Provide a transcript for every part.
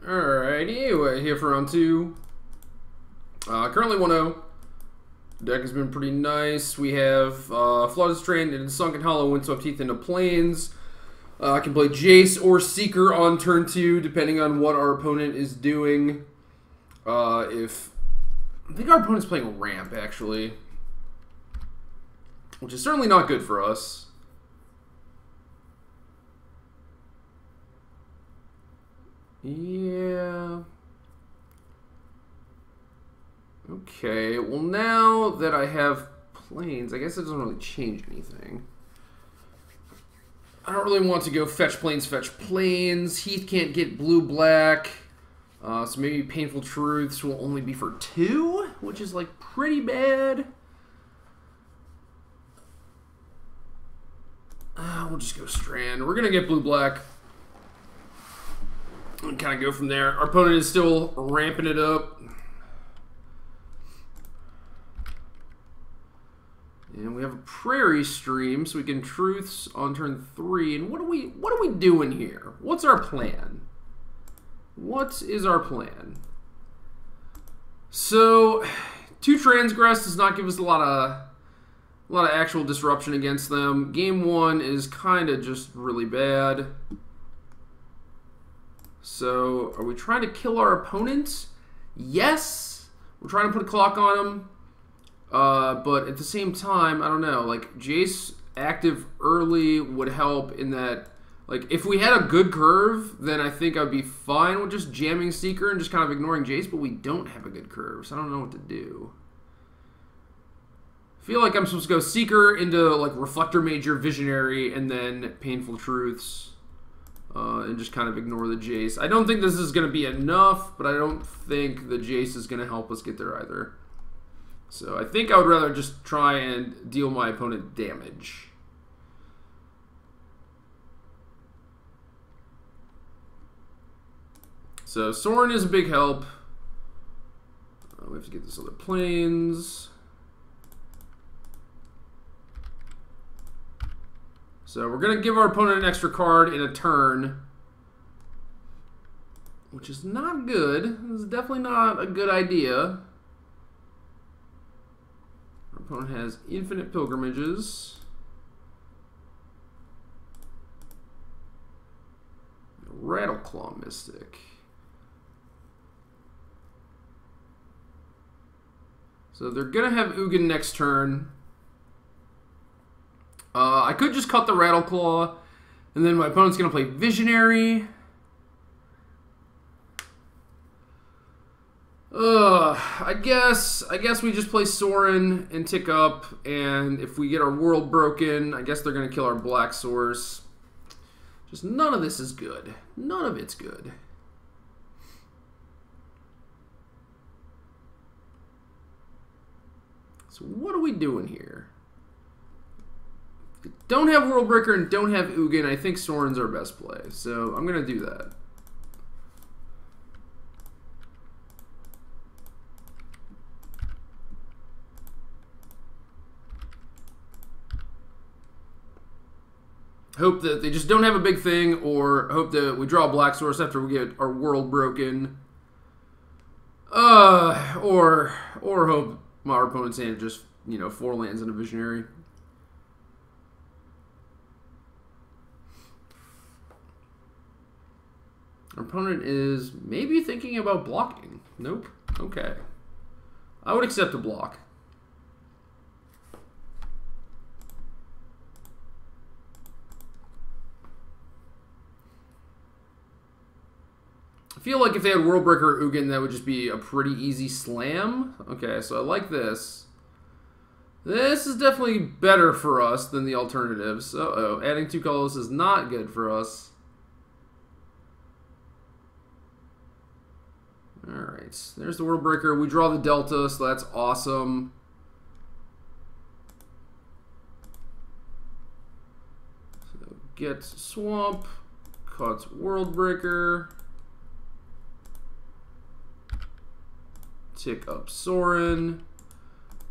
Alrighty, anyway, here for round 2. Currently 1-0. Deck has been pretty nice. We have Flood's Train and Sunken Hollow, Windswept Heath into Plains. I can play Jace or Seeker on turn 2, depending on what our opponent is doing. I think our opponent's playing Ramp, actually, which is certainly not good for us. Yeah. Okay, well now that I have Plains, I guess it doesn't really change anything. I don't really want to go fetch Plains. Heath can't get blue-black. So maybe Painful Truths will only be for 2, which is like pretty bad. We'll just go Strand. We're going to get blue-black. And kind of go from there. Our opponent is still ramping it up. And we have a Prairie Stream, so we can Truths on turn 3. And what are we doing here? What's our plan? What is our plan? So, 2 Transgress does not give us a lot of actual disruption against them. Game 1 is kind of just really bad. So, are we trying to kill our opponent? Yes. We're trying to put a clock on him. But at the same time, I don't know. Like, Jace active early would help in that, like, if we had a good curve, then I think I'd be fine with just jamming Seeker and just kind of ignoring Jace, but we don't have a good curve, so I don't know what to do. I feel like I'm supposed to go Seeker into, like, Reflector Major, Visionary, and then Painful Truths. And just kind of ignore the Jace. I don't think this is going to be enough, but I don't think the Jace is going to help us get there either. So I think I would rather just try and deal my opponent damage. So Sorin is a big help. We have to get this other Plains. So we're going to give our opponent an extra card in a turn, which is not good. This is definitely not a good idea. Our opponent has Infinite Pilgrimages. Rattleclaw Mystic. So they're going to have Ugin next turn. I could just cut the Rattleclaw, and then my opponent's going to play Visionary. I guess we just play Sorin and tick up, and if we get our world broken, I guess they're going to kill our Black Source. Just none of this is good. None of it's good. So what are we doing here? Don't have World Breaker and don't have Ugin. I think Sorin's our best play, so I'm going to do that. Hope that they just don't have a big thing, or hope that we draw a Black Source after we get our world broken. Or hope our opponent's hand just, 4 lands and a Visionary. Our opponent is maybe thinking about blocking. Nope. Okay. I would accept a block. I feel like if they had World Breaker or Ugin, that would just be a pretty easy slam. Okay, so I like this. This is definitely better for us than the alternatives. Uh-oh, adding 2 colors is not good for us. Alright, there's the World Breaker. We draw the Delta, so that's awesome. So get Swamp, cuts World Breaker. Tick up Sorin.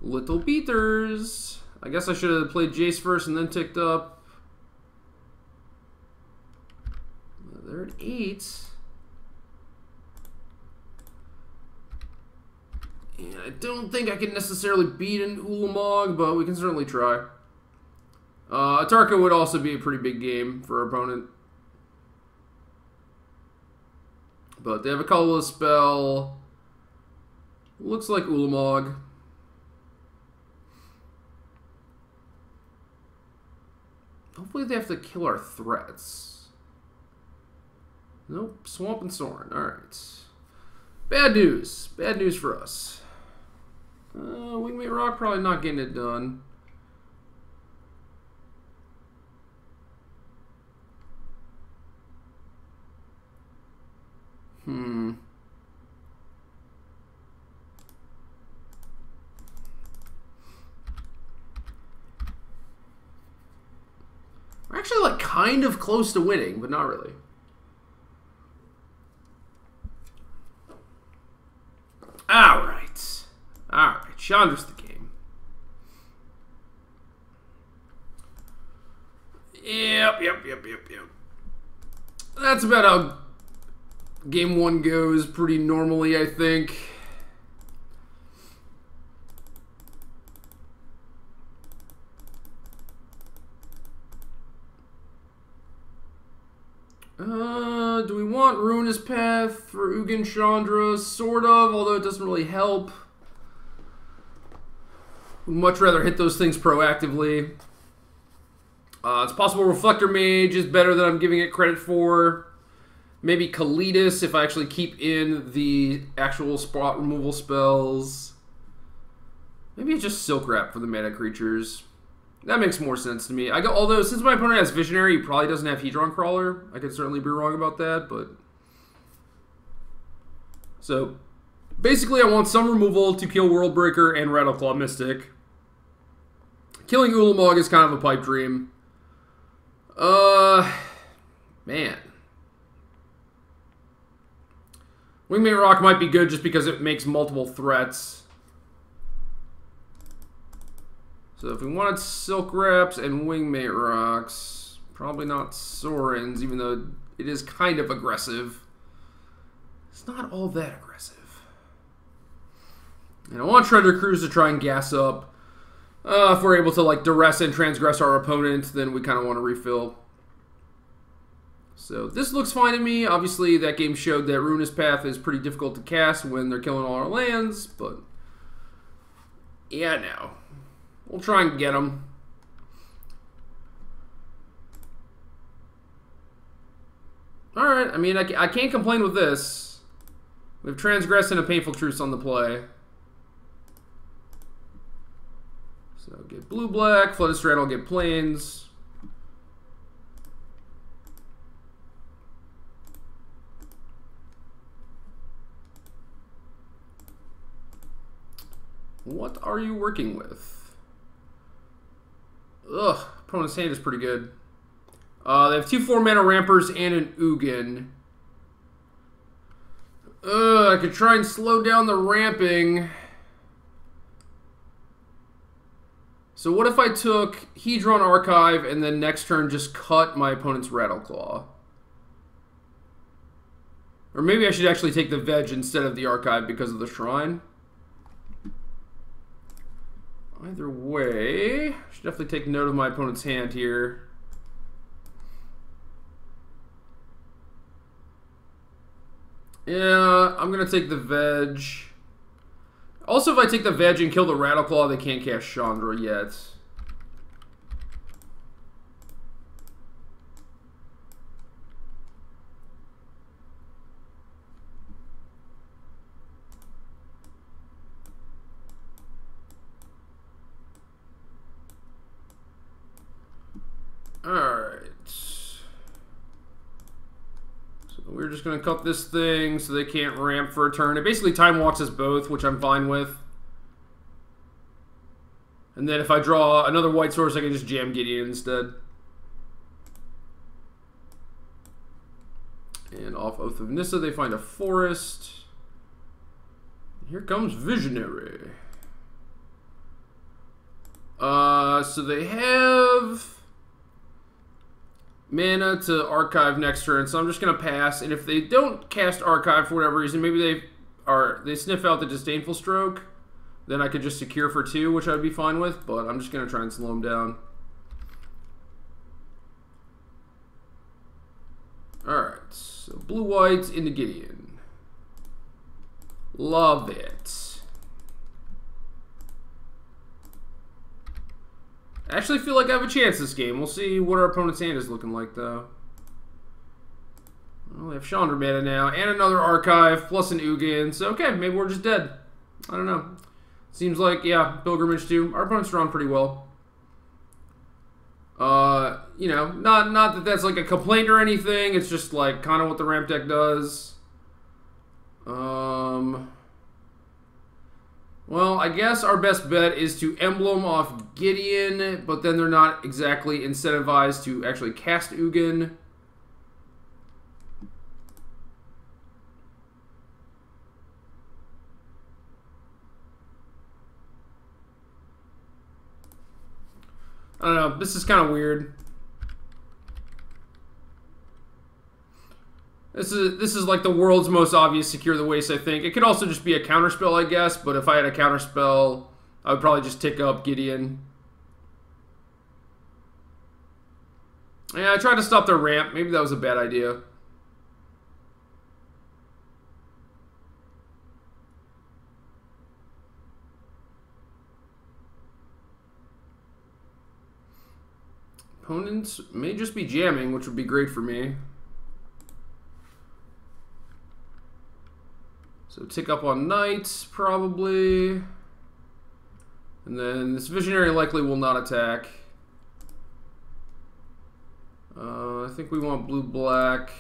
Little Beaters. I guess I should have played Jace first and then ticked up. They're at 8. And I don't think I can necessarily beat an Ulamog, but we can certainly try. Atarka would also be a pretty big game for our opponent. But they have a colorless spell. Looks like Ulamog. Hopefully they have to kill our threats. Nope. Swamp and Sorin. Alright. Bad news. Bad news for us. Wingmate Rock probably not getting it done. We're actually like kind of close to winning, but not really. Alright. Alright. Chandra's the game. Yep. That's about how game 1 goes pretty normally, I think. Do we want Ruinous Path for Ugin Chandra? Sort of, although it doesn't really help. Would much rather hit those things proactively. It's possible Reflector Mage is better than I'm giving it credit for. Maybe Kalitas if I actually keep in the actual spot removal spells. Maybe it's just Silk Wrap for the mana creatures. That makes more sense to me. Although, since my opponent has Visionary, he probably doesn't have Hedron Crawler. I could certainly be wrong about that, but... So, basically I want some removal to kill Worldbreaker and Rattleclaw Mystic. Killing Ulamog is kind of a pipe dream. Man. Wingmate Rock might be good just because it makes multiple threats. So if we wanted Silk Wraps and Wingmate Rocks, probably not Sorin's, even though it is kind of aggressive. It's not all that aggressive. And I want Treasure Cruise to try and gas up. If we're able to like duress and transgress our opponent, then we kind of want to refill. So this looks fine to me. Obviously, that game showed that Ruinous Path is pretty difficult to cast when they're killing all our lands, but yeah, no. We'll try and get them. Alright, I mean, I can't complain with this. We have Transgress and a Painful Truce on the play. So get blue-black, Flooded Straddle, get Plains. What are you working with? Ugh, opponent's hand is pretty good. They have 2 4-mana Rampers and an Ugin. I could try and slow down the ramping. So what if I took Hedron Archive and then next turn just cut my opponent's Rattleclaw? Or maybe I should actually take the Veg instead of the Archive because of the Shrine. Either way, I should definitely take note of my opponent's hand here. Yeah, I'm going to take the Veg. Also, if I take the Veg and kill the Rattleclaw, they can't cast Chandra yet. Alright. So we're just going to cut this thing so they can't ramp for a turn. It basically time walks us both, which I'm fine with. And then if I draw another white source, I can just jam Gideon instead. And off Oath of Nissa, they find a forest. Here comes Visionary. So they have mana to Archive next turn, so I'm just going to pass. And if they don't cast Archive for whatever reason, maybe they they sniff out the Disdainful Stroke, then I could just secure for 2, which I'd be fine with, but I'm just going to try and slow him down. Alright, so blue-white into Gideon. Love it. I actually feel like I have a chance this game. We'll see what our opponent's hand is looking like, though. Well, we have Chandra mana now, and another Archive, plus an Ugin. So, okay, maybe we're just dead. I don't know. Seems like, yeah, Pilgrimage too. Our opponent's drawn pretty well. You know, not that that's like a complaint or anything. It's just like kind of what the ramp deck does. Well, I guess our best bet is to Emblem off Gideon, but then they're not exactly incentivized to actually cast Ugin. I don't know, this is kind of weird. This is like the world's most obvious Secure the Waste, I think. It could also just be a counterspell, I guess, but if I had a counterspell, I would probably just tick up Gideon. Yeah, I tried to stop their ramp. Maybe that was a bad idea. Opponents may just be jamming, which would be great for me. So tick up on Knight, probably. And then this Visionary likely will not attack. I think we want blue-black.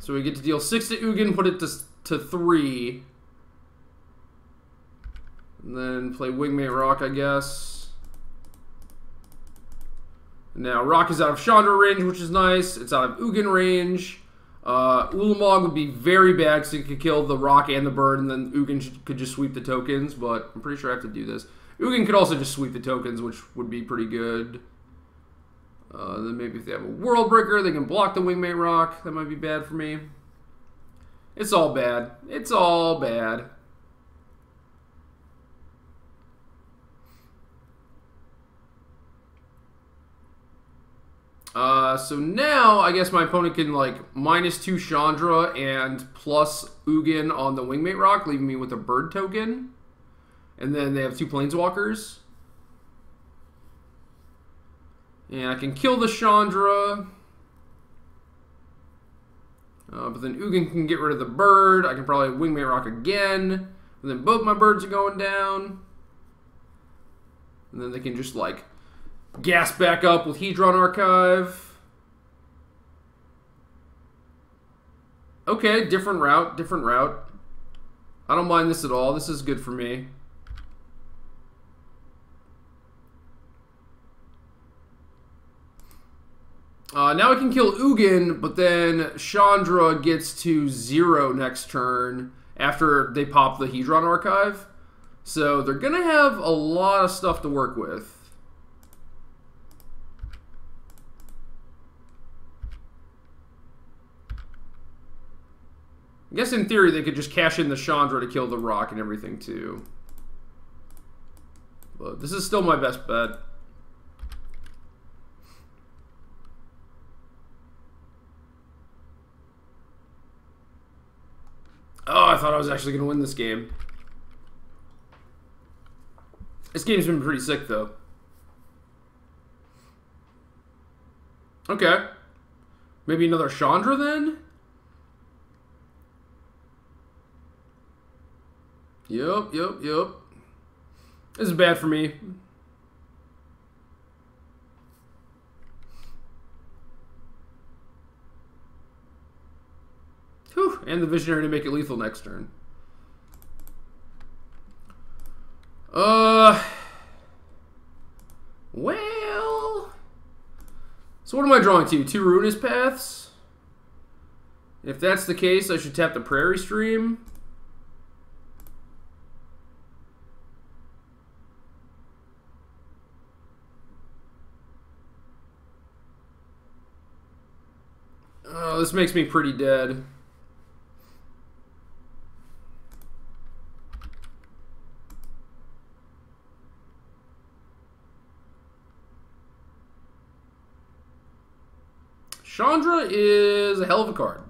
So we get to deal 6 to Ugin, put it to 3. And then play Wingmate Rock, I guess. Now, Rock is out of Chandra range, which is nice. It's out of Ugin range. Ulamog would be very bad because he could kill the Rock and the Bird, and then Ugin could just sweep the tokens, but I'm pretty sure I have to do this. Ugin could also just sweep the tokens, which would be pretty good. Then maybe if they have a World Breaker, they can block the Wingmate Rock. That might be bad for me. It's all bad. It's all bad. So now, I guess my opponent can, like, -2 Chandra and plus Ugin on the Wingmate Rock, leaving me with a Bird token. And then they have 2 Planeswalkers. And I can kill the Chandra. But then Ugin can get rid of the Bird. I can probably Wingmate Rock again. And then both my birds are going down. And then they can just, like, gas back up with Hedron Archive. Okay, different route, different route. I don't mind this at all. This is good for me. Now I can kill Ugin, but then Chandra gets to 0 next turn after they pop the Hedron Archive. So they're going to have a lot of stuff to work with. I guess in theory they could just cash in the Chandra to kill the Rock and everything too. But this is still my best bet. Oh, I thought I was actually going to win this game. This game's been pretty sick, though. Okay. Maybe another Chandra, then? Yup. This is bad for me. Whew, and the Visionary to make it lethal next turn. Well... So what am I drawing to? 2 Ruinous Paths? If that's the case, I should tap the Prairie Stream. Oh, this makes me pretty dead. Chandra is a hell of a card.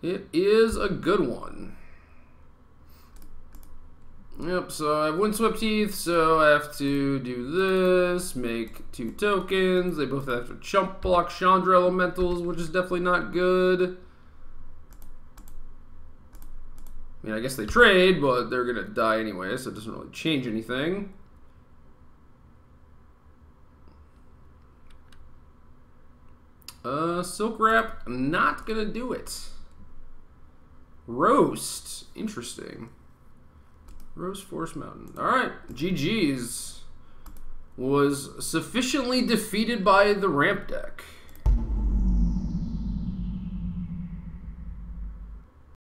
It is a good one. Yep, so I have Windswept Teeth, so I have to do this, make 2 tokens. They both have to chump block Chandra Elementals, which is definitely not good. I mean, I guess they trade, but they're going to die anyway, so it doesn't really change anything. Silk Wrap, not gonna do it. Roast, interesting. Roast Forest Mountain. Alright, GG's. Was sufficiently defeated by the ramp deck.